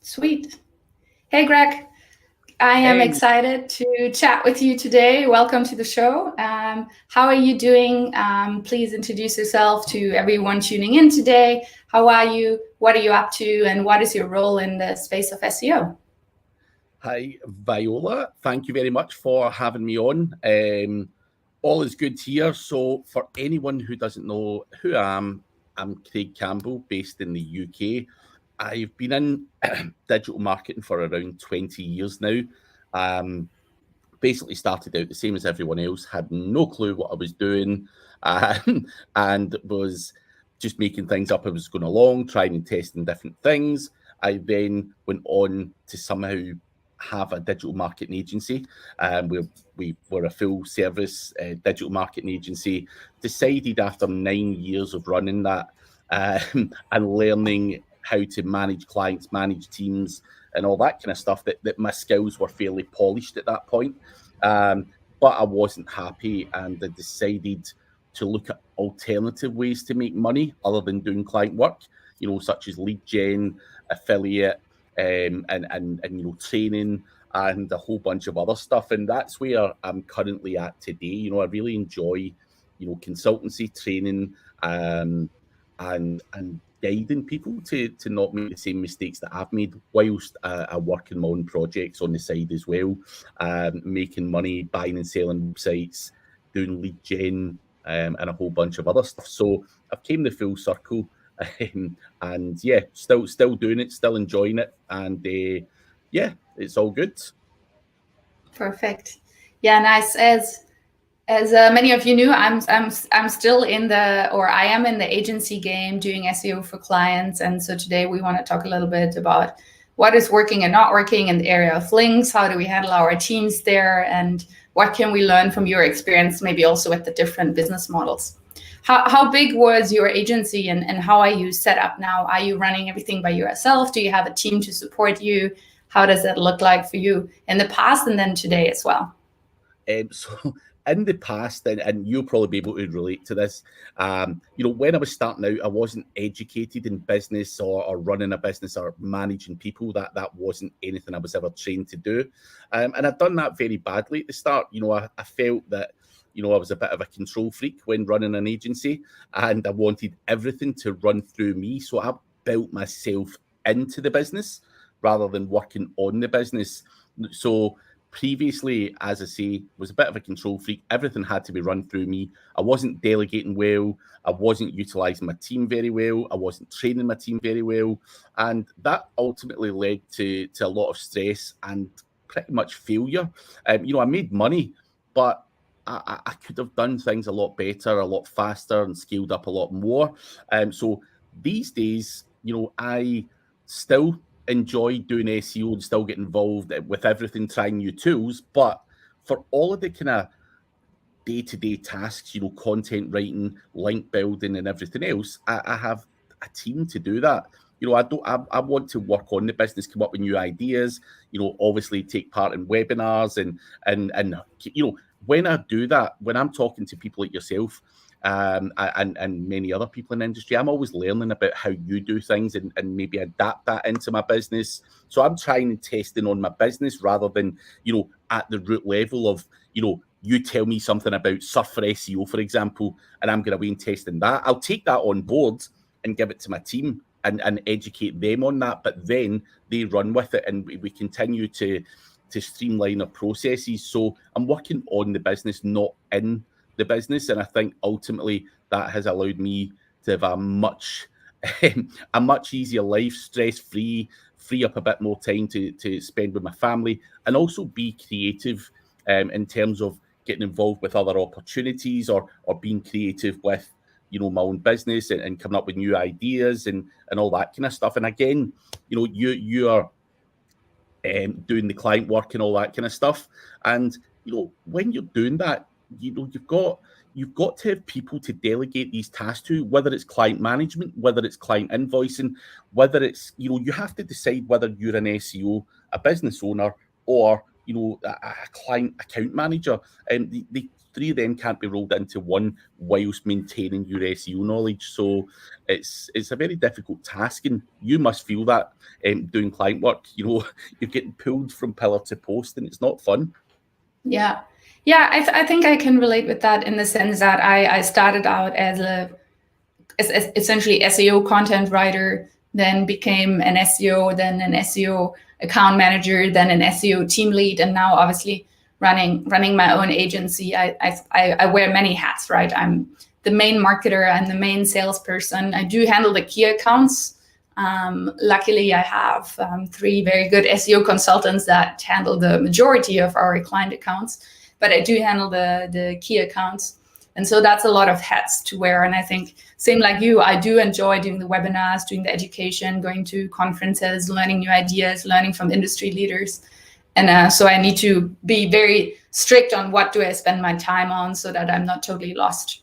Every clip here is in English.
Sweet. Hey, Greg. I am Hey, excited to chat with you today. Welcome to the show. How are you doing? Please introduce yourself to everyone tuning in today. How are you? What are you up to? And what is your role in the space of SEO? hi, Viola. Thank you very much for having me on. All is good here. So, for anyone who doesn't know who I am, I'm Craig Campbell, based in the UK. I've been in digital marketing for around 20 years now. Um, Basically started out the same as everyone else, had no clue what I was doing, and was just making things up. I was going along, trying and testing different things. I then went on to somehow have a digital marketing agency. We were a full service digital marketing agency. Decided after 9 years of running that and learning how to manage clients, manage teams, and all that kind of stuff, that my skills were fairly polished at that point. But I wasn't happy, and I decided to look at alternative ways to make money other than doing client work, such as lead gen, affiliate, and training and a whole bunch of other stuff. And that's where I'm currently at today. I really enjoy, consultancy, training, and guiding people to not make the same mistakes that I've made, whilst I work in my own projects on the side as well, making money, buying and selling websites, doing lead gen, and a whole bunch of other stuff. So I've came the full circle, and yeah, still doing it, still enjoying it, and yeah, it's all good. Perfect. Yeah, nice. As many of you knew, I'm still in I am in the agency game doing SEO for clients. And so today we want to talk a little bit about what is working and not working in the area of links. How do we handle our teams there? And what can we learn from your experience, maybe also with the different business models? How big was your agency and how are you set up now? Are you running everything by yourself? Do you have a team to support you? How does that look like for you in the past and then today as well? So in the past, and you'll probably be able to relate to this, when I was starting out, I wasn't educated in business or running a business or managing people. That wasn't anything I was ever trained to do. And I'd done that very badly at the start. I felt that, I was a bit of a control freak when running an agency, and I wanted everything to run through me. So I built myself into the business rather than working on the business. So previously, as I say, was a bit of a control freak. Everything had to be run through me. I wasn't delegating well. I wasn't utilizing my team very well. I wasn't training my team very well. And that ultimately led to a lot of stress and pretty much failure. I made money, but I could have done things a lot better, a lot faster, and scaled up a lot more. So these days, I still enjoy doing SEO and still get involved with everything, trying new tools. But for all of the kind of day-to-day tasks, content writing, link building, and everything else, I have a team to do that. I want to work on the business, come up with new ideas, obviously take part in webinars and when I do that, when I'm talking to people like yourself, and many other people in the industry, I'm always learning about how you do things and maybe adapt that into my business. So I'm trying and testing on my business rather than, at the root level of, you tell me something about Surf for SEO, for example, and I'm going away and testing that. I'll take that on board and give it to my team and educate them on that. But then they run with it, and we continue to streamline our processes. So I'm working on the business, not in the business. And I think ultimately that has allowed me to have a much a much easier life, stress-free, free up a bit more time to spend with my family, and also be creative in terms of getting involved with other opportunities, or being creative with my own business, and coming up with new ideas and all that kind of stuff. And again, you are doing the client work and all that kind of stuff. And when you're doing that, you've got to have people to delegate these tasks to, whether it's client management, whether it's client invoicing, whether it's you have to decide whether you're an SEO, a business owner, or a client account manager. And they three of them can't be rolled into one whilst maintaining your SEO knowledge. So it's a very difficult task, and you must feel that doing client work. You know, you're getting pulled from pillar to post, and it's not fun. Yeah. I think I can relate with that in the sense that I started out as essentially SEO content writer, then became an SEO, then an SEO account manager, then an SEO team lead, and now obviously running my own agency. I wear many hats, right? I'm the main marketer, I'm the main salesperson. I do handle the key accounts. Luckily, I have 3 very good SEO consultants that handle the majority of our client accounts, but I do handle the key accounts. And so that's a lot of hats to wear. And I think, same like you, I do enjoy doing the webinars, doing the education, going to conferences, learning new ideas, learning from industry leaders. And so I need to be very strict on what do I spend my time on so that I'm not totally lost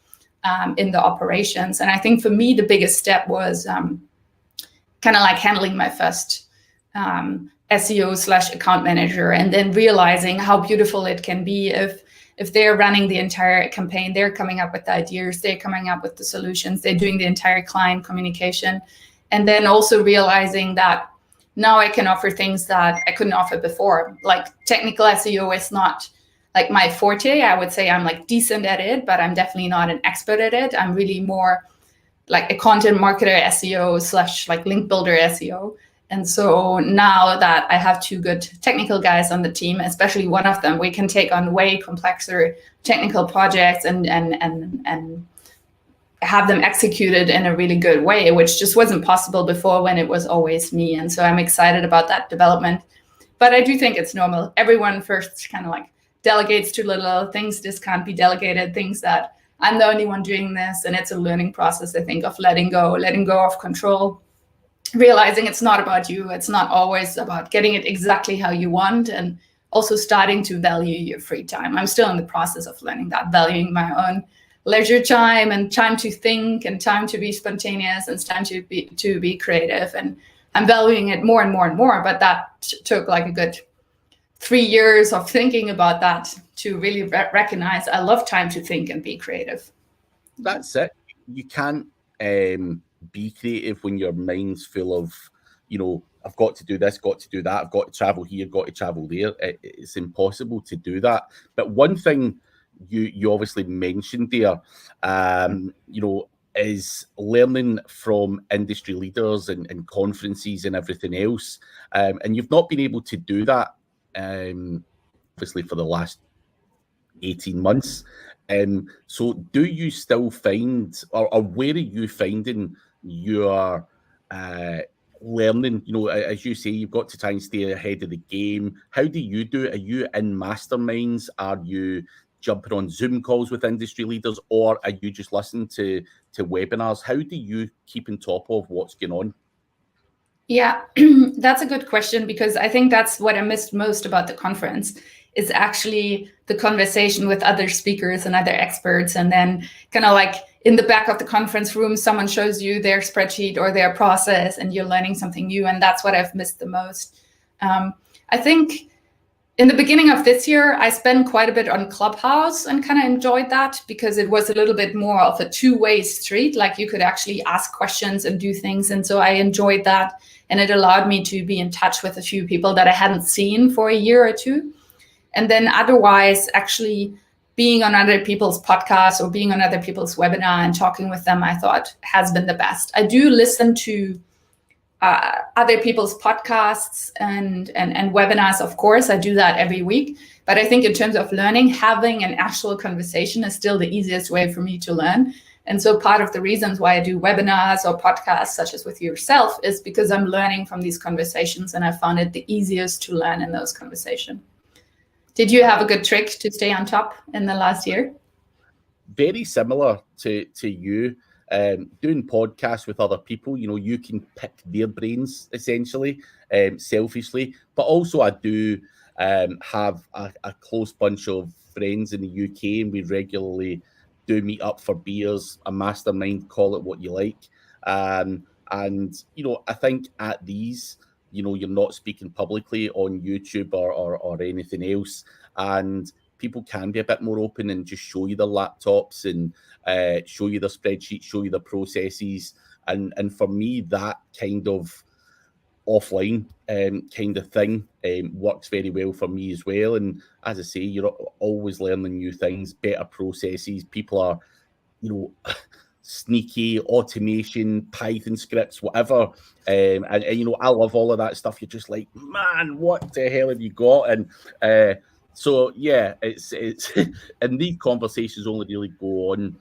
in the operations. And I think for me, the biggest step was kind of like handling my first SEO/account manager, and then realizing how beautiful it can be if they're running the entire campaign, they're coming up with the ideas, they're coming up with the solutions, they're doing the entire client communication. And then also realizing that now I can offer things that I couldn't offer before. Like technical SEO is not like my forte. I would say I'm like decent at it, but I'm definitely not an expert at it. I'm really more like a content marketer SEO / like link builder SEO. And so now that I have 2 good technical guys on the team, especially one of them, we can take on way complexer technical projects and have them executed in a really good way, which just wasn't possible before when it was always me. And so I'm excited about that development. But I do think it's normal. Everyone first kind of like delegates to little things. This can't be delegated, things that I'm the only one doing this. And it's a learning process, I think, of letting go of control, realizing it's not about you. It's not always about getting it exactly how you want, and also starting to value your free time. I'm still in the process of learning that, valuing my own leisure time and time to think and time to be spontaneous and time to be creative. And I'm valuing it more and more and more. But that took like a good 3 years of thinking about that to really recognize I love time to think and be creative. That's it. You can't be creative when your mind's full of, you know, I've got to do this, got to do that, I've got to travel here, got to travel there. It's impossible to do that. But one thing you obviously mentioned there, you know, is learning from industry leaders and conferences and everything else. And you've not been able to do that, obviously, for the last 18 months. So do you still find, or where are you finding your learning? You know, as you say, you've got to try and stay ahead of the game. How do you do it? Are you in masterminds? Are you jumping on Zoom calls with industry leaders, or are you just listening to webinars? How do you keep on top of what's going on? Yeah, that's a good question, because I think that's what I missed most about the conference, is actually the conversation with other speakers and other experts. And then kind of like in the back of the conference room, someone shows you their spreadsheet or their process and you're learning something new. And that's what I've missed the most. I think in the beginning of this year, I spent quite a bit on Clubhouse and kind of enjoyed that, because it was a little bit more of a 2-way street. Like you could actually ask questions and do things. And so I enjoyed that. And it allowed me to be in touch with a few people that I hadn't seen for a year or 2. And then otherwise, actually being on other people's podcasts or being on other people's webinar and talking with them, I thought has been the best. I do listen to other people's podcasts and webinars, of course. I do that every week. But I think in terms of learning, having an actual conversation is still the easiest way for me to learn. And so part of the reasons why I do webinars or podcasts, such as with yourself, is because I'm learning from these conversations, and I found it the easiest to learn in those conversations. Did you have a good trick to stay on top in the last year? Very similar to you. Doing podcasts with other people, you know, you can pick their brains essentially, selfishly. But also I do have a close bunch of friends in the UK, and we regularly do meet up for beers, a mastermind, call it what you like. And, you know, I think at these, you know, you're not speaking publicly on YouTube or anything else. And people can be a bit more open and just show you their laptops and show you their spreadsheets, show you their processes. And for me, that kind of offline kind of thing works very well for me as well. And as I say, you're always learning new things, better processes. People are, sneaky automation, Python scripts, whatever. And I love all of that stuff. You're just like, man, what the hell have you got? And so yeah, it's and these conversations only really go on,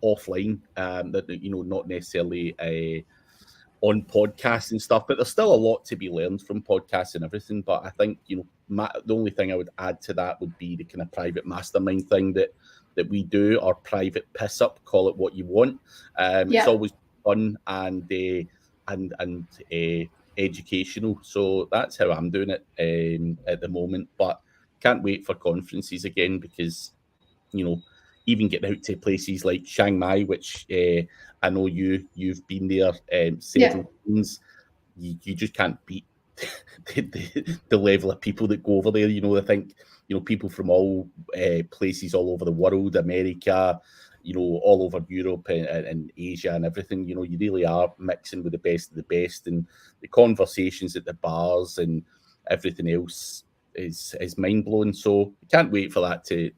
offline, that not necessarily on podcasts and stuff, but there's still a lot to be learned from podcasts and everything. But I think, the only thing I would add to that would be the kind of private mastermind thing that we do, or private piss up, call it what you want. It's always fun and educational. So that's how I'm doing it at the moment. But can't wait for conferences again, because, even getting out to places like Chiang Mai, which I know you've been there several times, you just can't beat the level of people that go over there. I think, people from all places all over the world, America, all over Europe and Asia and everything. You really are mixing with the best of the best, and the conversations at the bars and everything else is mind blowing. So I can't wait for that to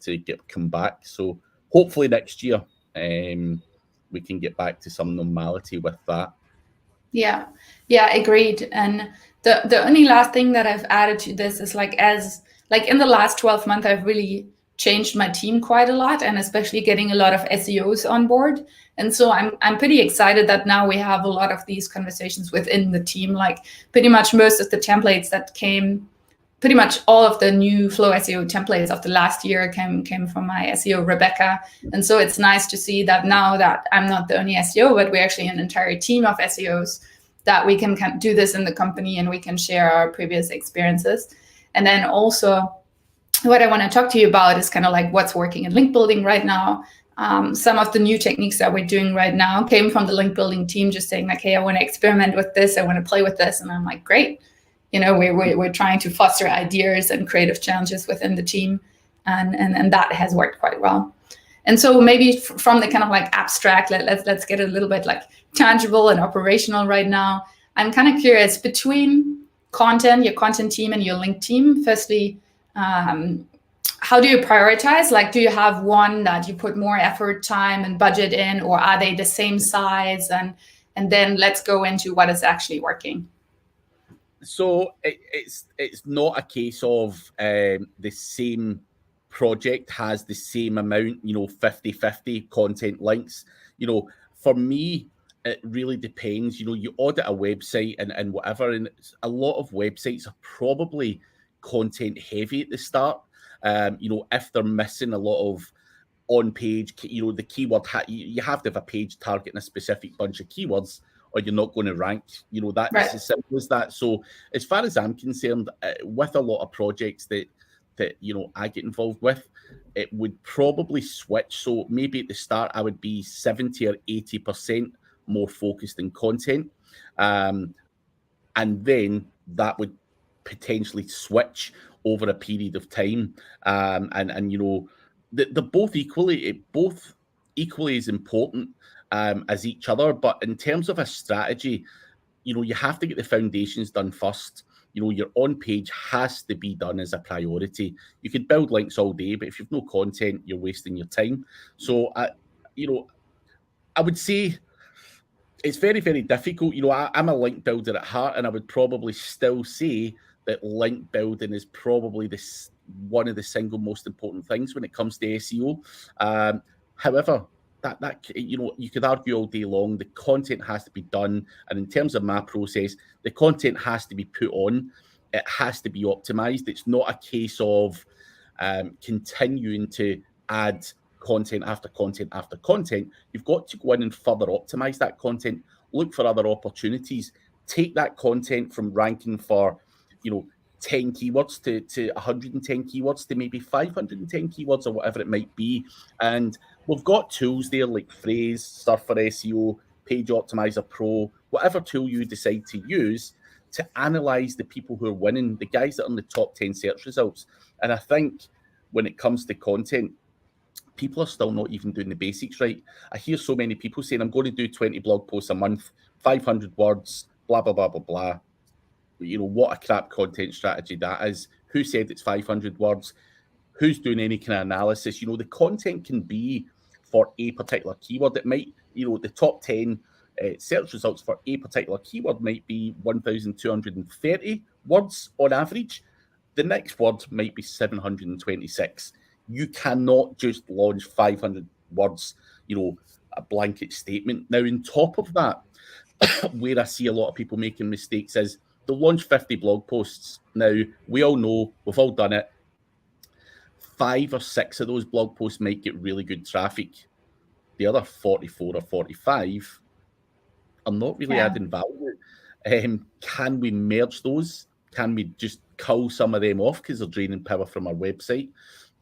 come back. So hopefully next year we can get back to some normality with that. Yeah, agreed. And the only last thing that I've added to this is in the last 12 months, I've really changed my team quite a lot, and especially getting a lot of SEOs on board. And so I'm pretty excited that now we have a lot of these conversations within the team. Like pretty much most of the templates that came, pretty much all of the new Flow SEO templates of the last year came from my SEO, Rebecca. And so it's nice to see that now that I'm not the only SEO, but we're actually an entire team of SEOs, that we can do this in the company and we can share our previous experiences. And then also what I want to talk to you about is kind of like what's working in link building right now. Some of the new techniques that we're doing right now came from the link building team, just saying like, hey, I want to experiment with this. I want to play with this. And I'm like, great. We're trying to foster ideas and creative challenges within the team. And that has worked quite well. And so maybe from the kind of like abstract, let's get a little bit like tangible and operational right now. I'm kind of curious, between your content team and your link team, firstly, how do you prioritize? Like, do you have one that you put more effort, time, and budget in, or are they the same size? And then let's go into what is actually working. So it's not a case of the same project has the same amount, 50-50 content links. For me, it really depends. You audit a website and whatever, and a lot of websites are probably content heavy at the start. If they're missing a lot of on page, the keyword, you have to have a page targeting a specific bunch of keywords, or you're not going to rank. That's right. As simple as that. So as far as I'm concerned, with a lot of projects that I get involved with, it would probably switch. So maybe at the start I would be 70 or 80% more focused in content, and then that would potentially switch over a period of time. And they're both equally as important as each other. But in terms of a strategy, you have to get the foundations done first. Your on page has to be done as a priority. You could build links all day, but if you've no content, you're wasting your time. So I would say it's very, very difficult. I'm a link builder at heart, and I would probably still say that link building is probably one of the single most important things when it comes to SEO. However, that you could argue all day long, the content has to be done. And in terms of my process, the content has to be put on. It has to be optimized. It's not a case of continuing to add content after content after content. You've got to go in and further optimize that content, look for other opportunities, take that content from ranking for 10 keywords to 110 keywords to maybe 510 keywords or whatever it might be. And we've got tools there like Phrase, Surfer SEO, Page Optimizer Pro, whatever tool you decide to use to analyze the people who are winning, the guys that are in the top 10 search results. And I think when it comes to content, people are still not even doing the basics right. I hear so many people saying, I'm going to do 20 blog posts a month, 500 words, blah, blah, blah, blah, blah. You know, what a crap content strategy that is. Who said it's 500 words? Who's doing any kind of analysis? You know, the content can be for a particular keyword. It might, you know, the top 10 search results for a particular keyword might be 1,230 words on average. The next word might be 726. You cannot just launch 500 words, you know, a blanket statement. Now, on top of that, where I see a lot of people making mistakes is they'll launch 50 blog posts. Now, we all know, we've all done it. 5 or 6 of those blog posts might get really good traffic. The other 44 or 45 are not really adding value. Can we merge those? Can we just cull some of them off because they're draining power from our website?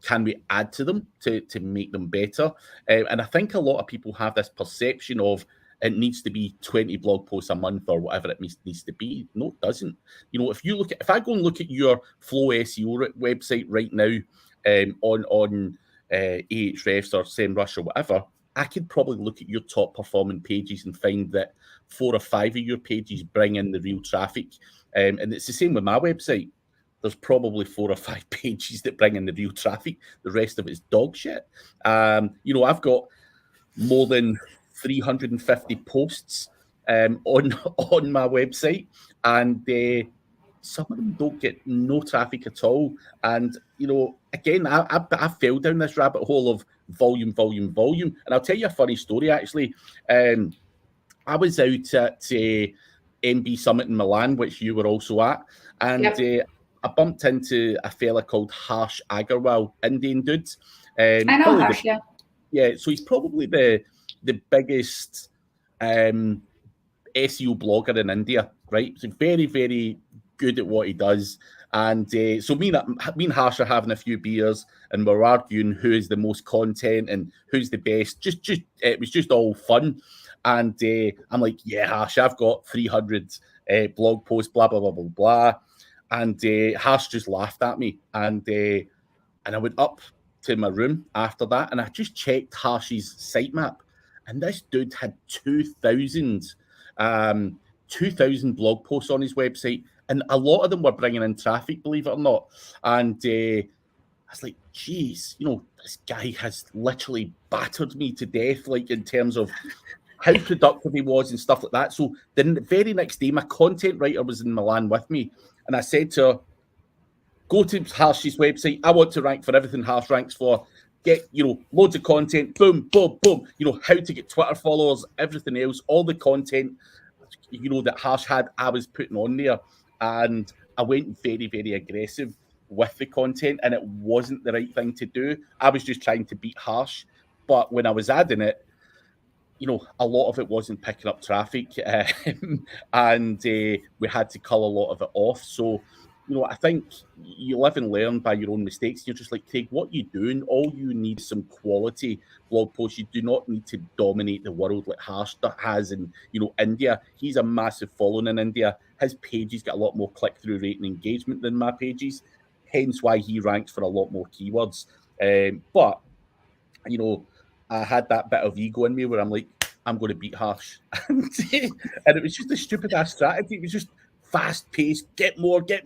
Can we add to them to make them better? And I think a lot of people have this perception of it needs to be 20 blog posts a month or whatever it needs to be. No, it doesn't. You know, if I go and look at your Flow SEO website right now, on Ahrefs or SEMrush or whatever, I could probably look at your top performing pages and find that 4 or 5 of your pages bring in the real traffic. And it's the same with my website. There's probably 4 or 5 pages that bring in the real traffic. The rest of it's dog shit. You know, I've got more than 350 posts on my website, and some of them don't get no traffic at all. And, you know, again, I fell down this rabbit hole of volume. And I'll tell you a funny story, actually. I was out at MB Summit in Milan, which you were also at, and I bumped into a fella called Harsh Agarwal, Indian dude. I know Harsh, yeah, so he's probably the biggest SEO blogger in India, right? So very, very good at what he does. And so me and Harsh are having a few beers, and we're arguing who is the most content and who's the best. Just it was just all fun. And I'm like, yeah, Harsh, I've got 300 blog posts, blah, blah, blah, blah, blah. And Harsh just laughed at me. And I went up to my room after that, and I just checked Harsh's sitemap. And this dude had 2,000 blog posts on his website. And a lot of them were bringing in traffic, believe it or not. And I was like, geez, you know, this guy has literally battered me to death, like in terms of how productive he was and stuff like that. So the very next day, my content writer was in Milan with me. And I said to her, go to Harsh's website. I want to rank for everything Harsh ranks for. Get, you know, loads of content. Boom, boom, boom. You know, how to get Twitter followers, everything else, all the content, you know, that Harsh had, I was putting on there. And I went very, very aggressive with the content, and it wasn't the right thing to do. I was just trying to beat Harsh. But when I was adding it, you know, a lot of it wasn't picking up traffic, and we had to cull a lot of it off. So, you know, I think you live and learn by your own mistakes. You're just like, Craig, what you doing? All you need is some quality blog posts. You do not need to dominate the world like Harsh has in, you know, India. He's a massive following in India. His pages get a lot more click-through rate and engagement than my pages, hence why he ranks for a lot more keywords. But, you know, I had that bit of ego in me where I'm like, I'm going to beat Harsh. And it was just a stupid-ass strategy. It was just fast-paced, get more. I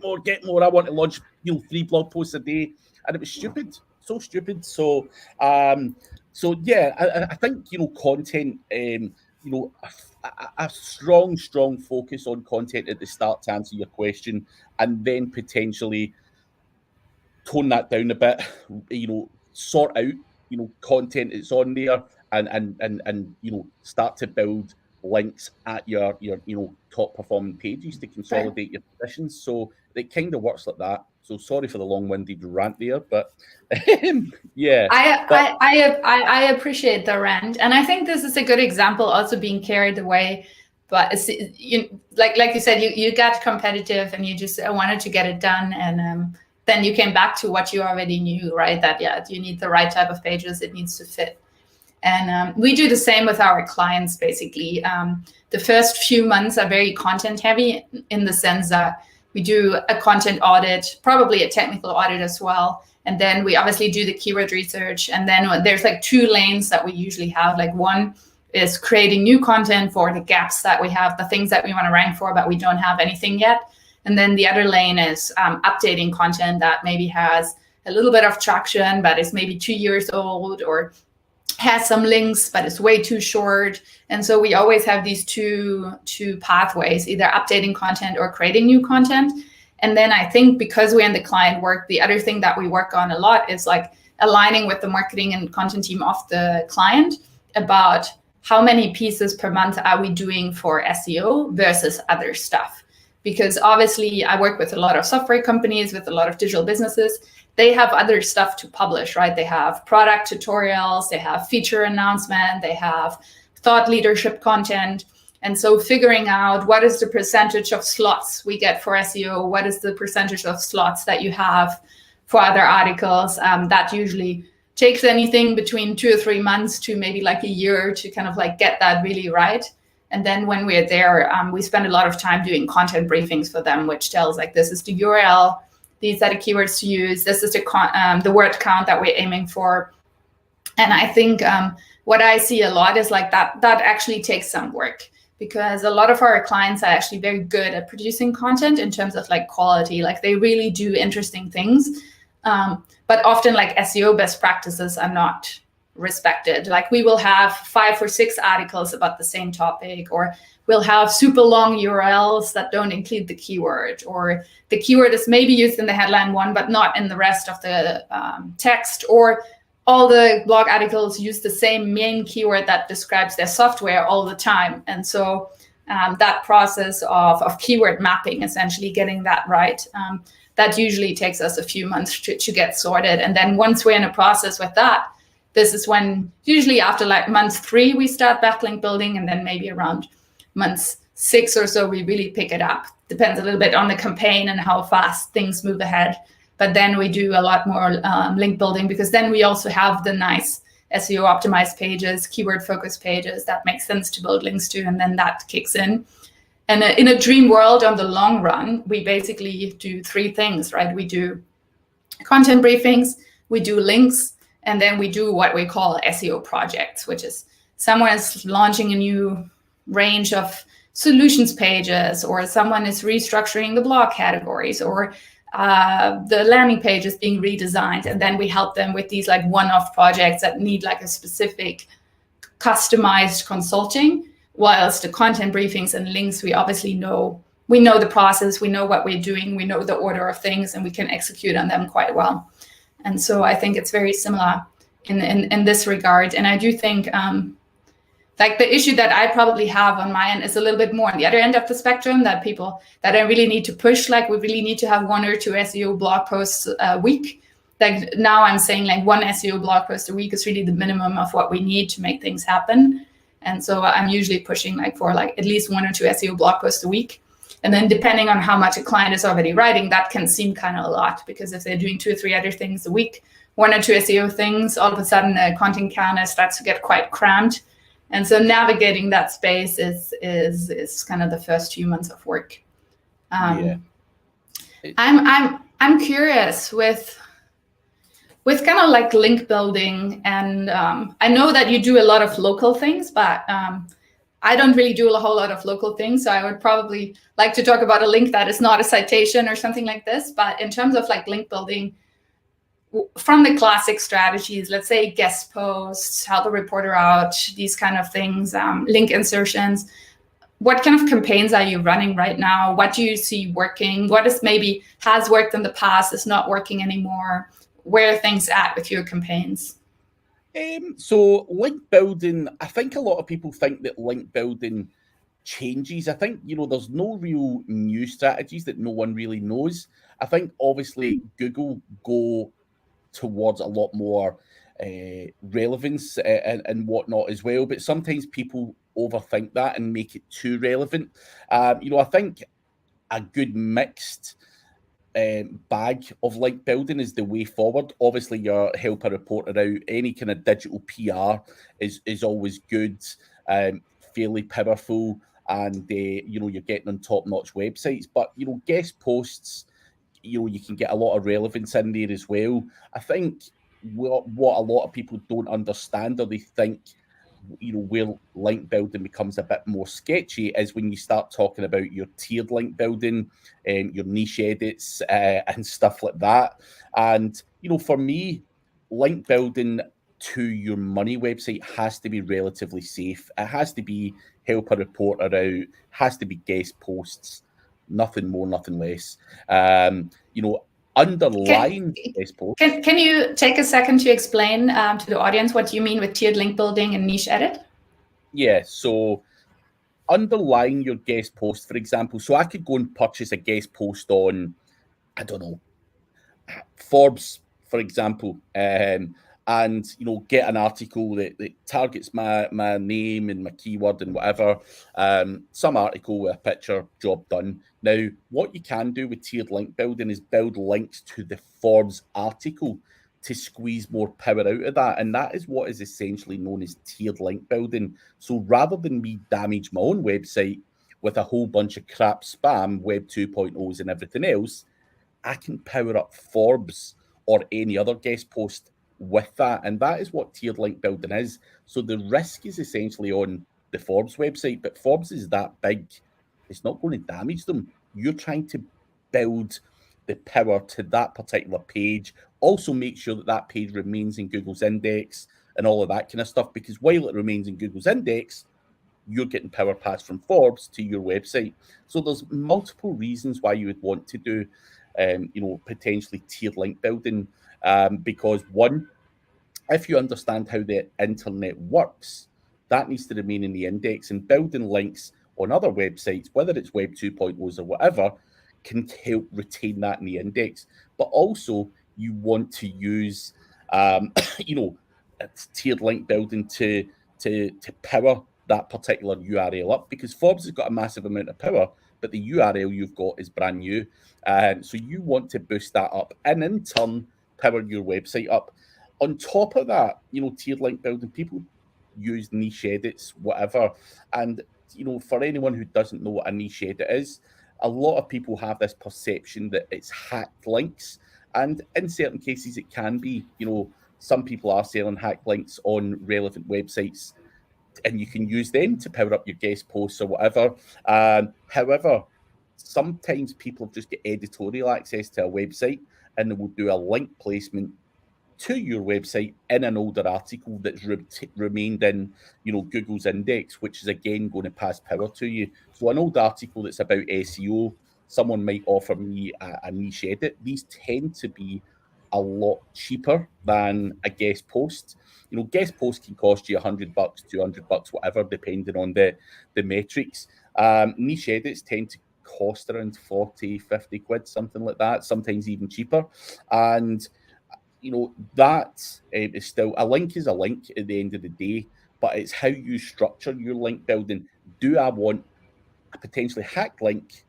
want to launch, you know, 3 blog posts a day. And it was stupid, so stupid. So, yeah, I think, you know, content, you know, a strong focus on content at the start to answer your question, and then potentially tone that down a bit, you know, sort out, you know, content that's on there, and you know, start to build links at your you know, top performing pages to consolidate your positions. So it kind of works like that. So sorry for the long-winded rant there, but yeah. I appreciate the rant, and I think this is a good example. Also being carried away, but you, like you said, you got competitive and you just wanted to get it done, and then you came back to what you already knew, right? That you need the right type of pages. It needs to fit. And we do the same with our clients, basically. The first few months are very content heavy in the sense that We do a content audit, probably a technical audit as well. And then we obviously do the keyword research. And then there's like 2 lanes that we usually have. Like one is creating new content for the gaps that we have, the things that we want to rank for, but we don't have anything yet. And then the other lane is updating content that maybe has a little bit of traction, but is maybe 2 years old, or has some links, but it's way too short. And so we always have these two pathways, either updating content or creating new content. And then I think because we're in the client work, the other thing that we work on a lot is like aligning with the marketing and content team of the client about how many pieces per month are we doing for SEO versus other stuff. Because obviously I work with a lot of software companies, with a lot of digital businesses. They have other stuff to publish, right? They have product tutorials, they have feature announcement, they have thought leadership content. And so figuring out what is the percentage of slots we get for SEO, what is the percentage of slots that you have for other articles, that usually takes anything between 2 or 3 months to maybe like a year to kind of like get that really right. And then when we're there, we spend a lot of time doing content briefings for them, which tells like, this is the URL, these are the keywords to use, this is the word count that we're aiming for. And I think what I see a lot is like that actually takes some work, because a lot of our clients are actually very good at producing content in terms of like quality. Like they really do interesting things. But often like SEO best practices are not respected. Like we will have 5 or 6 articles about the same topic, or we'll have super long URLs that don't include the keyword, or the keyword is maybe used in the headline one, but not in the rest of the text, or all the blog articles use the same main keyword that describes their software all the time. And so that process of keyword mapping, essentially getting that right, that usually takes us a few months to get sorted. And then once we're in a process with that, this is when usually after like month 3, we start backlink building. And then maybe around month 6 or so, we really pick it up. Depends a little bit on the campaign and how fast things move ahead. But then we do a lot more link building, because then we also have the nice SEO optimized pages, keyword focused pages that make sense to build links to. And then that kicks in. And in a dream world, on the long run, we basically do 3 things, right? We do content briefings, we do links, and then we do what we call SEO projects, which is someone is launching a new range of solutions pages, or someone is restructuring the blog categories, or the landing page is being redesigned. And then we help them with these like one-off projects that need like a specific customized consulting. Whilst the content briefings and links, we obviously know the process, we know what we're doing, we know the order of things, and we can execute on them quite well. And so I think it's very similar in this regard. And I do think like the issue that I probably have on my end is a little bit more on the other end of the spectrum, that I really need to push, like we really need to have 1 or 2 SEO blog posts a week. Like now I'm saying like 1 SEO blog post a week is really the minimum of what we need to make things happen. And so I'm usually pushing like for like at least 1 or 2 SEO blog posts a week. And then depending on how much a client is already writing, that can seem kind of a lot, because if they're doing 2 or 3 other things a week, 1 or 2 SEO things, all of a sudden the content counter starts to get quite cramped. And so navigating that space is kind of the first few months of work. I'm curious with kind of like link building, and I know that you do a lot of local things, but I don't really do a whole lot of local things. So I would probably like to talk about a link that is not a citation or something like this. But in terms of like link building, from the classic strategies, let's say guest posts, help a reporter out, these kind of things, link insertions, what kind of campaigns are you running right now? What do you see working? What is maybe has worked in the past, is not working anymore? Where are things at with your campaigns? So link building, I think a lot of people think that link building changes. I think, there's no real new strategies that no one really knows. I think obviously Google go towards a lot more relevance and whatnot as well, but sometimes people overthink that and make it too relevant. I think a good mixed bag of link building is the way forward. Obviously, your help a reporter out, any kind of digital PR is always good, fairly powerful. and you're getting on top-notch websites. But guest posts, you can get a lot of relevance in there as well. I think what a lot of people don't understand, or they think where link building becomes a bit more sketchy, is when you start talking about your tiered link building and your niche edits and stuff like that. And for me, link building to your money website has to be relatively safe. It has to be help a reporter out, has to be guest posts, nothing more, nothing less. Underlying guest posts. Can you take a second to explain to the audience what you mean with tiered link building and niche edit? Yeah, so underlying your guest post, for example, so I could go and purchase a guest post on, I don't know, Forbes, for example, and get an article that targets my name and my keyword and whatever, some article with a picture, job done. Now, what you can do with tiered link building is build links to the Forbes article to squeeze more power out of that, and that is what is essentially known as tiered link building. So rather than me damage my own website with a whole bunch of crap spam, Web 2.0s and everything else, I can power up Forbes or any other guest post with that. And that is what tiered link building is. So the risk is essentially on the Forbes website, but Forbes is that big, it's not going to damage them. You're trying to build the power to that particular page. Also make sure that that page remains in Google's index and all of that kind of stuff, because while it remains in Google's index, you're getting power passed from Forbes to your website. So there's multiple reasons why you would want to do potentially tiered link building, because one, if you understand how the internet works, that needs to remain in the index, and building links on other websites, whether it's Web 2.0s or whatever, can help retain that in the index. But also you want to use tiered link building to power that particular URL up, because Forbes has got a massive amount of power, but the URL you've got is brand new. So you want to boost that up and in turn power your website up. On top of that, tiered link building, people use niche edits, whatever. And, for anyone who doesn't know what a niche edit is, a lot of people have this perception that it's hacked links. And in certain cases, it can be. Some people are selling hacked links on relevant websites, and you can use them to power up your guest posts or whatever. However, sometimes people just get editorial access to a website, and they will do a link placement to your website in an older article that's remained in Google's index, which is again going to pass power to you. So an old article that's about SEO, someone might offer me a niche edit. These tend to be a lot cheaper than a guest post. Guest post can cost you $100, $200, whatever, depending on the metrics. Niche edits tend to cost around 40, 50 quid, something like that, sometimes even cheaper. And that is still, a link is a link at the end of the day, but it's how you structure your link building. Do I want a potentially hacked link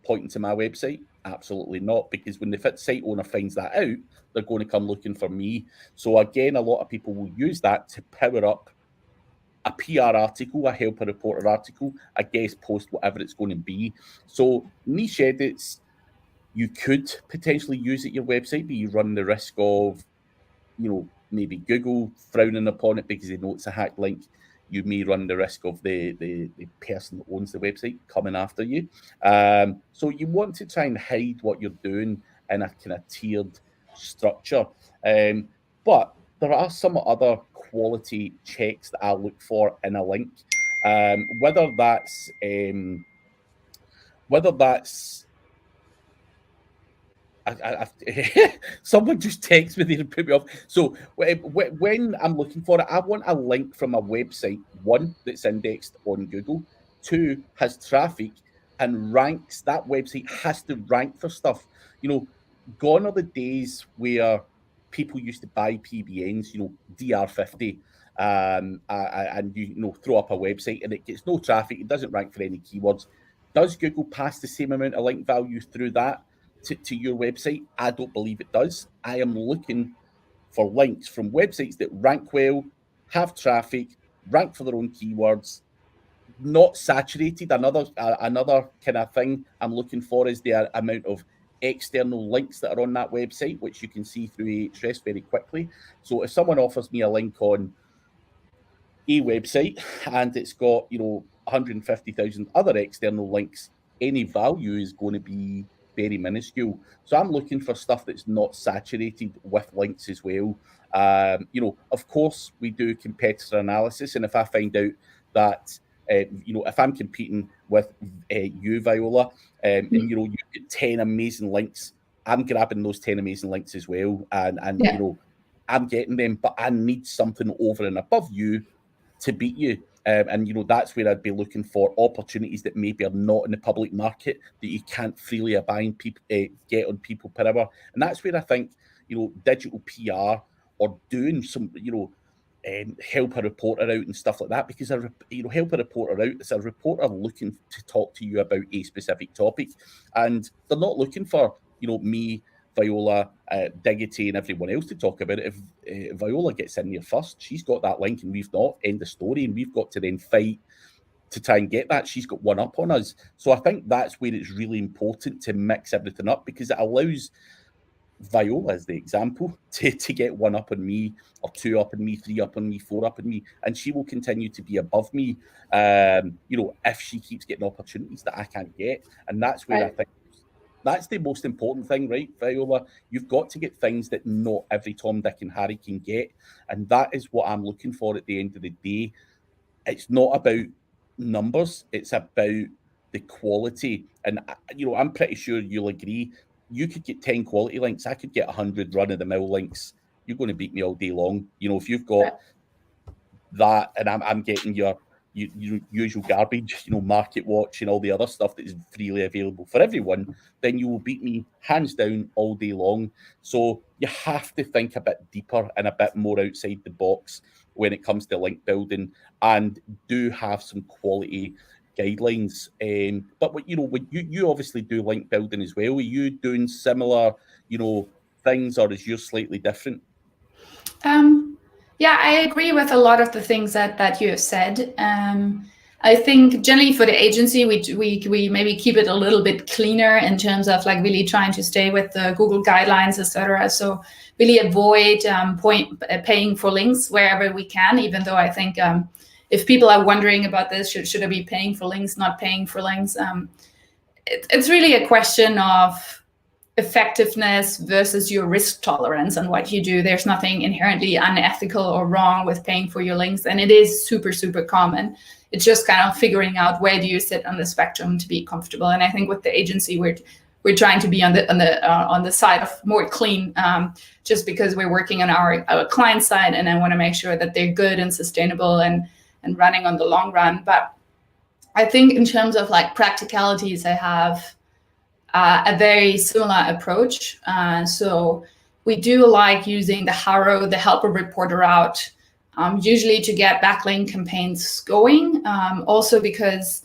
pointing to my website? Absolutely not, because when the site owner finds that out, they're going to come looking for me. So again, a lot of people will use that to power up a PR article, a helper reporter article, a guest post, whatever it's going to be. So niche edits, you could potentially use at your website, but you run the risk of, maybe Google frowning upon it because they know it's a hacked link. You may run the risk of the person that owns the website coming after you. So you want to try and hide what you're doing in a kind of tiered structure. But there are some other quality checks that I look for in a link, whether that's someone just texts me there and put me off. So when I'm looking for it, I want a link from a website, one, that's indexed on Google, two, has traffic and ranks. That website has to rank for stuff. Gone are the days where people used to buy PBNs, DR50, and you throw up a website and it gets no traffic, it doesn't rank for any keywords. Does Google pass the same amount of link value through that to your website? I don't believe it does. I am looking for links from websites that rank well, have traffic, rank for their own keywords, not saturated. Another kind of thing I'm looking for is the amount of external links that are on that website, which you can see through Ahrefs very quickly. So if someone offers me a link on a website and it's got 150,000 other external links, any value is going to be very minuscule. So I'm looking for stuff that's not saturated with links as well. Of course, we do competitor analysis, and if I find out that if I'm competing with you, Viola, and you get 10 amazing links, I'm grabbing those 10 amazing links as well, and I'm getting them, but I need something over and above you to beat you. And that's where I'd be looking for opportunities that maybe are not in the public market, that you can't freely get on people per hour. And that's where I think digital PR or doing some help a reporter out and stuff like that, because help a reporter out is a reporter looking to talk to you about a specific topic, and they're not looking for me, Viola, Diggity, and everyone else to talk about it. If Viola gets in there first, she's got that link and we've not, end the story, and we've got to then fight to try and get that. She's got one up on us. So I think that's where it's really important to mix everything up, because it allows Viola, as the example, to get one up on me, or two up on me, three up on me, four up on me, and she will continue to be above me, if she keeps getting opportunities that I can't get. And that's where I think that's the most important thing, right, Viola? You've got to get things that not every Tom, Dick, and Harry can get. And that is what I'm looking for at the end of the day. It's not about numbers, it's about the quality. And, I'm pretty sure you'll agree. You could get 10 quality links. I could get 100 run-of-the-mill links. You're going to beat me all day long. If you've got that and I'm getting your usual garbage, Market Watch and all the other stuff that is freely available for everyone, then you will beat me hands down all day long. So you have to think a bit deeper and a bit more outside the box when it comes to link building, and do have some quality guidelines. But when you obviously do link building as well. Are you doing similar, things, or is yours slightly different? Yeah, I agree with a lot of the things that you have said. I think generally for the agency, we maybe keep it a little bit cleaner in terms of like really trying to stay with the Google guidelines, etc. So really avoid paying for links wherever we can, even though I think if people are wondering about this, should I be paying for links, not paying for links? It's really a question of effectiveness versus your risk tolerance and what you do. There's nothing inherently unethical or wrong with paying for your links, and it is super, super common. It's just kind of figuring out where do you sit on the spectrum to be comfortable. And I think with the agency, we're trying to be on the side of more clean, just because we're working on our client side, and I want to make sure that they're good and sustainable and running on the long run. But I think in terms of like practicalities, I have a very similar approach. So we do like using the Haro, the helper reporter route, usually to get backlink campaigns going. Also because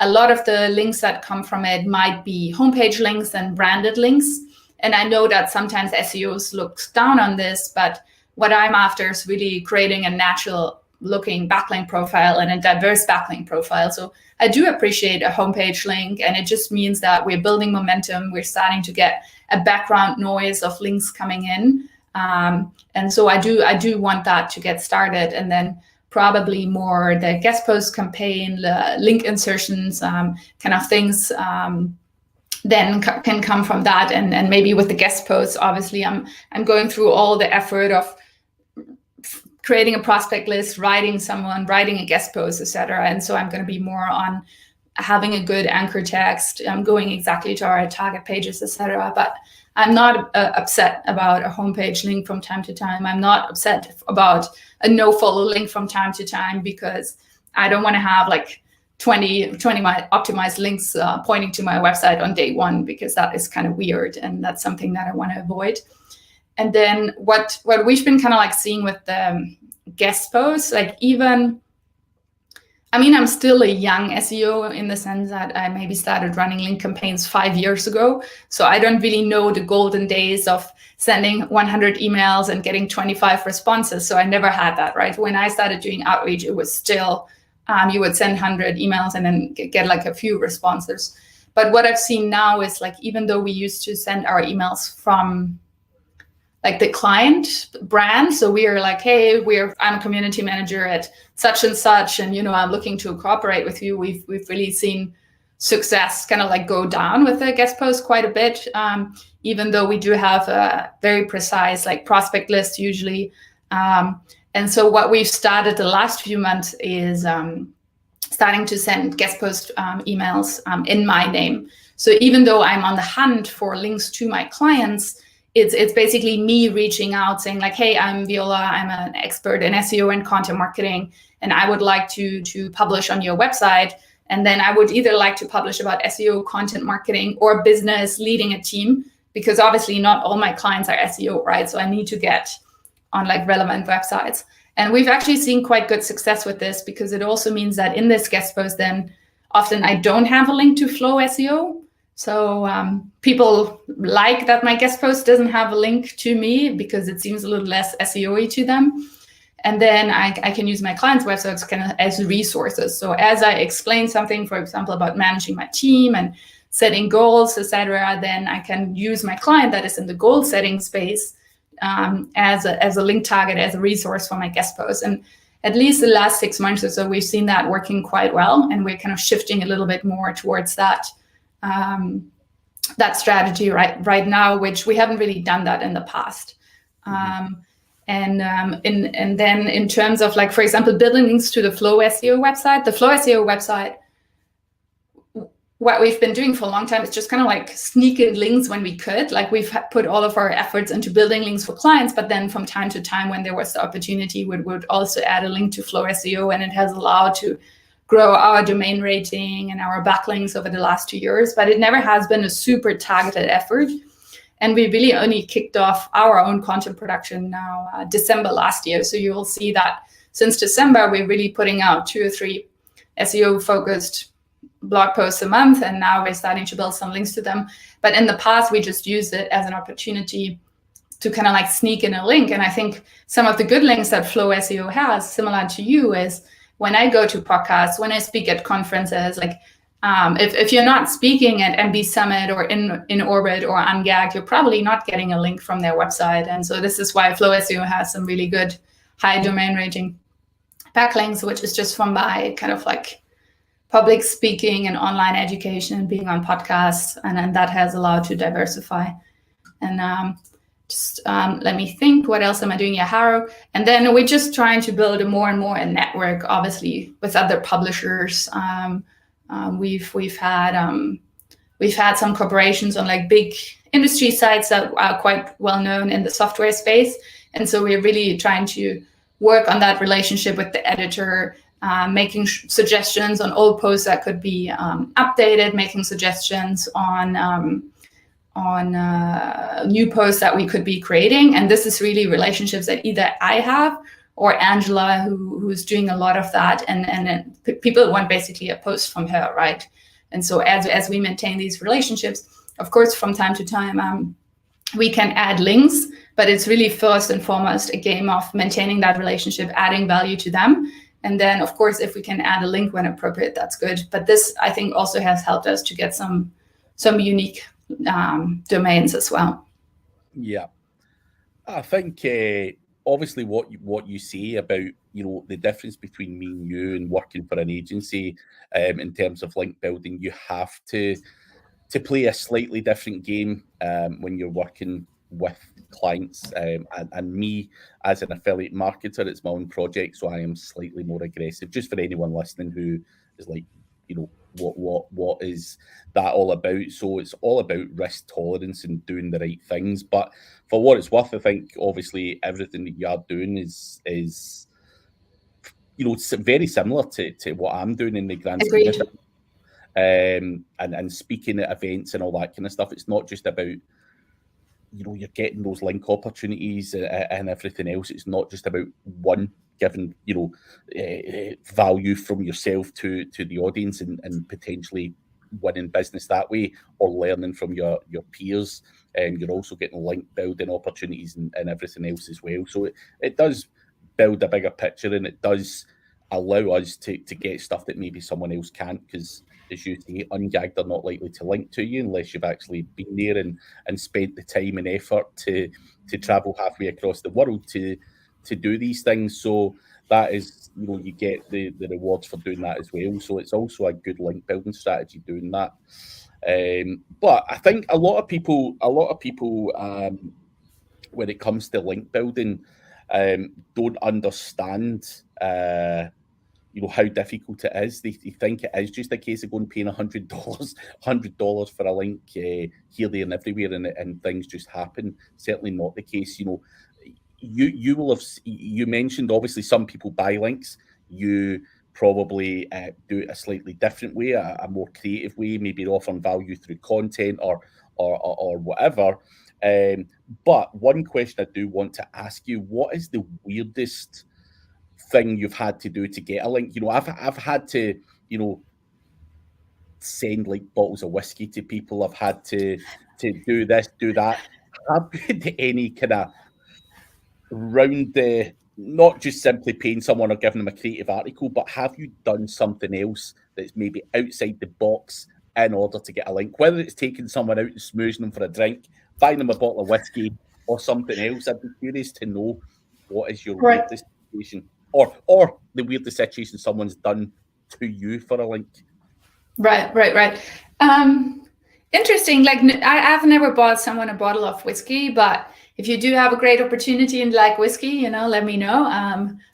a lot of the links that come from it might be homepage links and branded links. And I know that sometimes SEOs look down on this, but what I'm after is really creating a natural looking backlink profile and a diverse backlink profile. So I do appreciate a homepage link, and it just means that we're building momentum. We're starting to get a background noise of links coming in. And so I do want that to get started, and then probably more the guest post campaign, the link insertions, kind of things then can come from that. And maybe with the guest posts, obviously I'm going through all the effort of creating a prospect list, writing a guest post, etc. And so I'm going to be more on having a good anchor text, going exactly to our target pages, etc. But I'm not upset about a homepage link from time to time. I'm not upset about a no-follow link from time to time, because I don't want to have like 20 optimized links pointing to my website on day one, because that is kind of weird, and that's something that I want to avoid. And then what we've been kind of like seeing with the guest posts, like I'm still a young SEO in the sense that I maybe started running link campaigns 5 years ago. So I don't really know the golden days of sending 100 emails and getting 25 responses. So I never had that, right? When I started doing outreach, it was still you would send 100 emails and then get like a few responses. But what I've seen now is like, even though we used to send our emails from like the client brand, so we are like, hey, I'm a community manager at such and such, and I'm looking to cooperate with you. We've really seen success kind of like go down with the guest post quite a bit, even though we do have a very precise like prospect list usually. And so what we've started the last few months is starting to send guest post emails in my name. So even though I'm on the hunt for links to my clients, it's basically me reaching out saying like, hey, I'm Viola, I'm an expert in SEO and content marketing, and I would like to publish on your website. And then I would either like to publish about SEO, content marketing, or business, leading a team, because obviously not all my clients are SEO, right? So I need to get on like relevant websites. And we've actually seen quite good success with this, because it also means that in this guest post, then often I don't have a link to Flow SEO. So people like that my guest post doesn't have a link to me, because it seems a little less SEO-y to them. And then I can use my clients' websites kind of as resources. So as I explain something, for example, about managing my team and setting goals, etc., then I can use my client that is in the goal setting space as a link target, as a resource for my guest post. And at least the last 6 months or so, we've seen that working quite well, and we're kind of shifting a little bit more towards that strategy right now, which we haven't really done that in the past. And then in terms of like, for example, building links to the Flow SEO website, what we've been doing for a long time is just kind of like sneak in links when we could. Like we've put all of our efforts into building links for clients, but then from time to time when there was the opportunity, we would also add a link to Flow SEO, and it has allowed to grow our domain rating and our backlinks over the last 2 years, but it never has been a super targeted effort. And we really only kicked off our own content production now, December last year. So you will see that since December, we're really putting out 2 or 3 SEO-focused blog posts a month, and now we're starting to build some links to them. But in the past, we just used it as an opportunity to kind of like sneak in a link. And I think some of the good links that Flow SEO has, similar to you, is when I go to podcasts, when I speak at conferences, like if you're not speaking at MB Summit or in Orbit or Ungag, you're probably not getting a link from their website. And so this is why Flow SEO has some really good high domain rating backlinks, which is just from my kind of like public speaking and online education and being on podcasts. And then that has allowed to diversify. And let me think, what else am I doing? Yahoo. And then we're just trying to build a more and more a network, obviously, with other publishers. We've had some cooperations on like big industry sites that are quite well known in the software space. And so we're really trying to work on that relationship with the editor, making suggestions on old posts that could be updated, making suggestions on new posts that we could be creating. And this is really relationships that either I have or Angela, who's doing a lot of that. And people want basically a post from her, right? And so as we maintain these relationships, of course, from time to time, we can add links, but it's really first and foremost a game of maintaining that relationship, adding value to them. And then, of course, if we can add a link when appropriate, that's good. But this, I think, also has helped us to get some unique domains as well. Yeah, I think obviously what you say about the difference between me and you and working for an agency in terms of link building, you have to play a slightly different game when you're working with clients, and me as an affiliate marketer, it's my own project, so I am slightly more aggressive. Just for anyone listening who is like, what is that all about? So it's all about risk tolerance and doing the right things. But for what it's worth, I think obviously everything that you are doing is very similar to what I'm doing in the grand scheme of things. And speaking at events and all that kind of stuff. It's not just about you're getting those link opportunities and everything else. It's not just about one giving value from yourself to the audience and potentially winning business that way, or learning from your peers. And you're also getting link building opportunities and everything else as well. So it does build a bigger picture, and it does allow us to get stuff that maybe someone else can't, because as you say, ungagged are not likely to link to you unless you've actually been there and spent the time and effort to travel halfway across the world to do these things. So that is, you get the rewards for doing that as well. So it's also a good link building strategy doing that. But I think a lot of people when it comes to link building, don't understand how difficult it is. They think it is just a case of going paying $100 for a link here, there, and everywhere, and things just happen. Certainly not the case. You will have, you mentioned obviously some people buy links. You probably do it a slightly different way, a more creative way, maybe offering value through content or whatever. But one question I do want to ask you: what is the weirdest thing you've had to do to get a link? I've had to, send bottles of whiskey to people. I've had to do this, do that. Have you had any kind of round the, not just simply paying someone or giving them a creative article, but have you done something else that's maybe outside the box in order to get a link? Whether it's taking someone out and smoozing them for a drink, buying them a bottle of whiskey, or something else. I'd be curious to know what is your weirdest situation, or the weirdest situation someone's done to you for a link. Right. Interesting. I've never bought someone a bottle of whiskey, but if you do have a great opportunity and like whiskey, let me know.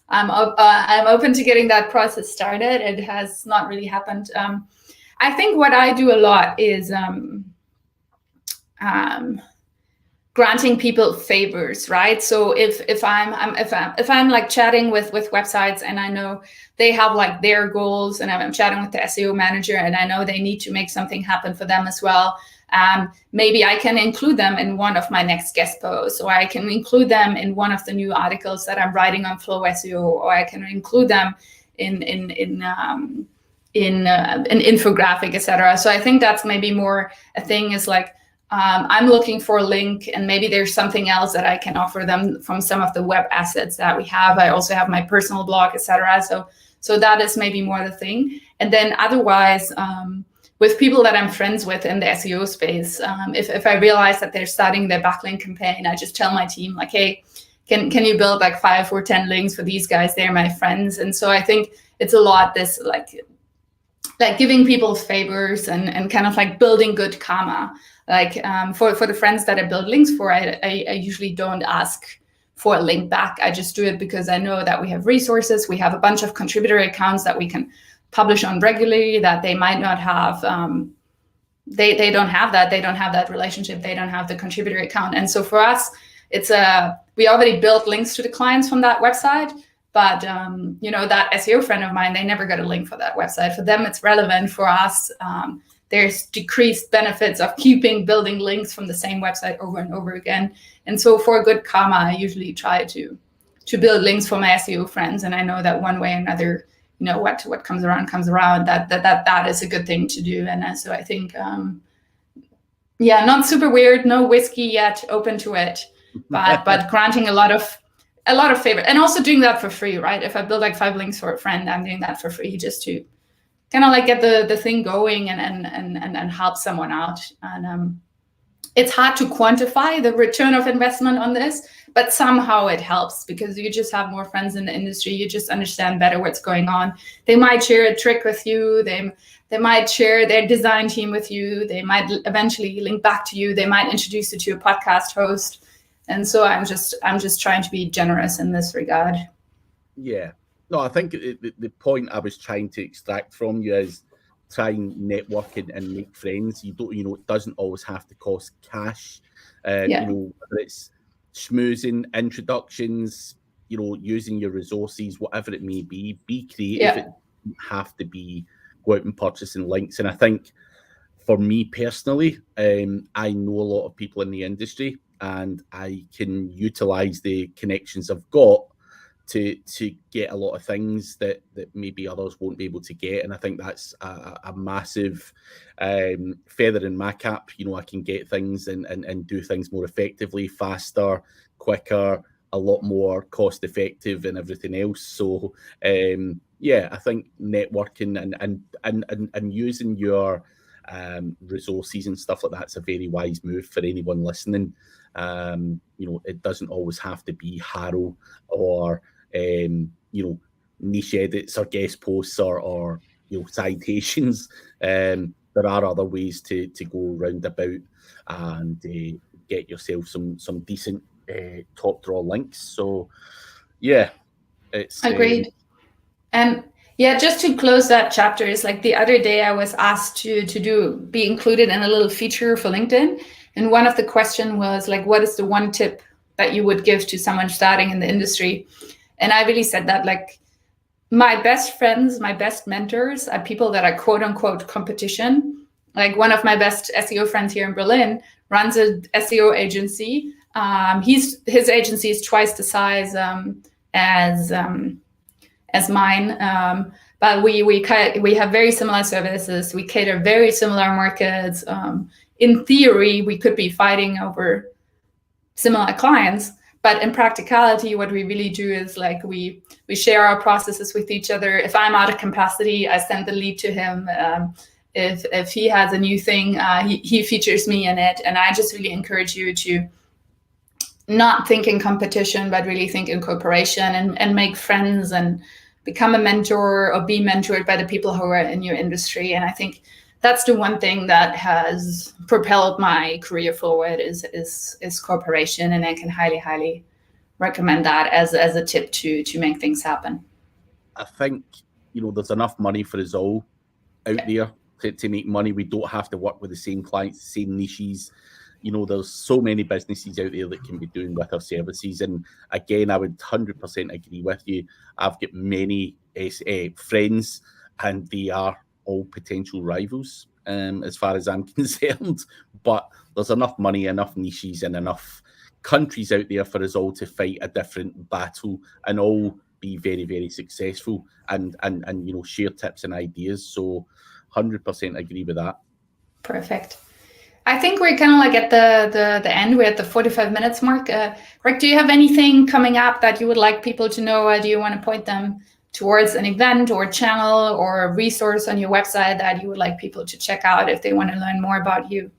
I'm open to getting that process started. It has not really happened. I think what I do a lot is granting people favors, right? So if I'm like chatting with websites and I know they have like their goals, and I'm chatting with the SEO manager and I know they need to make something happen for them as well, maybe I can include them in one of my next guest posts, or I can include them in one of the new articles that I'm writing on Flow SEO, or I can include them in an infographic, etc. So I think that's maybe more a thing, is like, I'm looking for a link, and maybe there's something else that I can offer them from some of the web assets that we have. I also have my personal blog, etc. So that is maybe more the thing. And then otherwise, with people that I'm friends with in the SEO space, if I realize that they're starting their backlink campaign, I just tell my team like, hey, can you build like 5 or 10 links for these guys? They're my friends. And so I think it's a lot this like giving people favors and kind of like building good karma. Like for the friends that I build links for, I usually don't ask for a link back. I just do it because I know that we have resources. We have a bunch of contributor accounts that we can publish on regularly that they might not have. They don't have that. They don't have that relationship. They don't have the contributor account. And so for us, it's we already built links to the clients from that website. But that SEO friend of mine, they never got a link for that website. For them, it's relevant. For us, there's decreased benefits of building links from the same website over and over again. And so for good karma, I usually try to build links for my SEO friends. And I know that one way or another, what comes around comes around. That is a good thing to do. And so I think, not super weird, no whiskey yet, open to it, but granting a lot of favor, and also doing that for free, right? If I build like 5 links for a friend, I'm doing that for free just to kind of like get the thing going and help someone out. And it's hard to quantify the return of investment on this, but somehow it helps because you just have more friends in the industry. You just understand better what's going on. They might share a trick with you. They might share their design team with you. They might eventually link back to you. They might introduce you to a podcast host. And so I'm just trying to be generous in this regard. Yeah. No, I think the point I was trying to extract from you is try and network and make friends. You don't, it doesn't always have to cost cash. Whether it's schmoozing, introductions, using your resources, whatever it may be creative. It doesn't have to be go out and purchasing links. And I think for me personally, I know a lot of people in the industry, and I can utilize the connections I've got to get a lot of things that maybe others won't be able to get. And I think that's a massive feather in my cap. I can get things and do things more effectively, faster, quicker, a lot more cost effective and everything else. So yeah, I think networking and using your resources and stuff like that's a very wise move for anyone listening. It doesn't always have to be Harrow or niche edits or guest posts or citations. There are other ways to go round about and get yourself some decent top draw links. So yeah, it's agreed. And yeah, just to close that chapter, is like the other day I was asked to be included in a little feature for LinkedIn, and one of the question was like, what is the one tip that you would give to someone starting in the industry? And I really said that, like, my best friends, my best mentors are people that are quote unquote competition. Like one of my best SEO friends here in Berlin runs a SEO agency. His agency is twice the size as mine, but we have very similar services. We cater very similar markets. In theory, we could be fighting over similar clients, but in practicality, what we really do is like we share our processes with each other. If I'm out of capacity, I send the lead to him. If he has a new thing, he features me in it. And I just really encourage you to not think in competition, but really think in cooperation and make friends and become a mentor or be mentored by the people who are in your industry. And I think that's the one thing that has propelled my career forward is cooperation. And I can highly recommend that as a tip to make things happen. I think, there's enough money for us all out there to make money. We don't have to work with the same clients, the same niches. There's so many businesses out there that can be doing with our services. And again, I would 100% agree with you. I've got many friends and they are all potential rivals as far as I'm concerned. But there's enough money, enough niches and enough countries out there for us all to fight a different battle and all be very, very successful and share tips and ideas. So 100% agree with that. Perfect. I think we're kind of like at the end. We're at the 45 minutes mark. Greg, do you have anything coming up that you would like people to know? Do you want to point them towards an event or channel or a resource on your website that you would like people to check out if they want to learn more about you?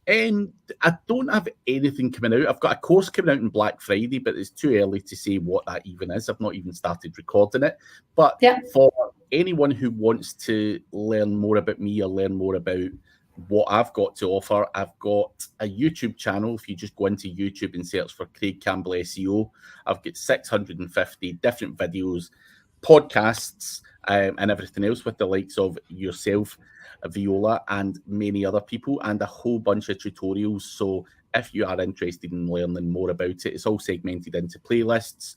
I don't have anything coming out. I've got a course coming out on Black Friday, but it's too early to say what that even is. I've not even started recording it. But for anyone who wants to learn more about me or learn more about what I've got to offer, I've got a YouTube channel. If you just go into YouTube and search for Craig Campbell SEO, I've got 650 different videos, podcasts, and everything else with the likes of yourself, Viola, and many other people, and a whole bunch of tutorials. So if you are interested in learning more about it, it's all segmented into playlists,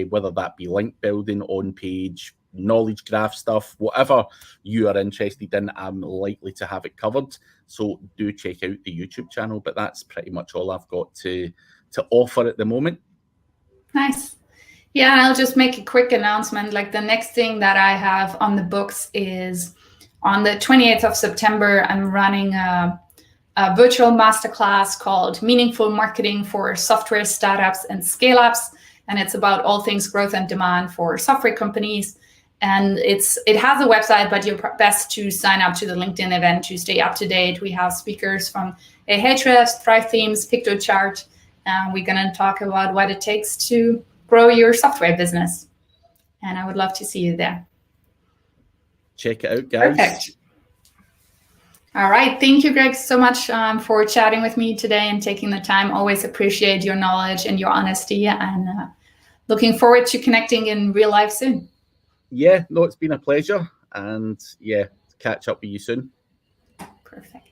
whether that be link building, on page, knowledge graph stuff, whatever you are interested in, I'm likely to have it covered. So do check out the YouTube channel, but that's pretty much all I've got to offer at the moment. Nice. Yeah, and I'll just make a quick announcement. Like the next thing that I have on the books is on the 28th of September, I'm running a virtual masterclass called Meaningful Marketing for Software Startups and Scale-Ups. And it's about all things growth and demand for software companies. And it has a website, but you're best to sign up to the LinkedIn event to stay up to date. We have speakers from Ahrefs, Thrive Themes, PictoChart. We're going to talk about what it takes to grow your software business. And I would love to see you there. Check it out, guys. Perfect. All right. Thank you, Greg, so much for chatting with me today and taking the time. Always appreciate your knowledge and your honesty, and looking forward to connecting in real life soon. Yeah, no, it's been a pleasure, and catch up with you soon. Perfect.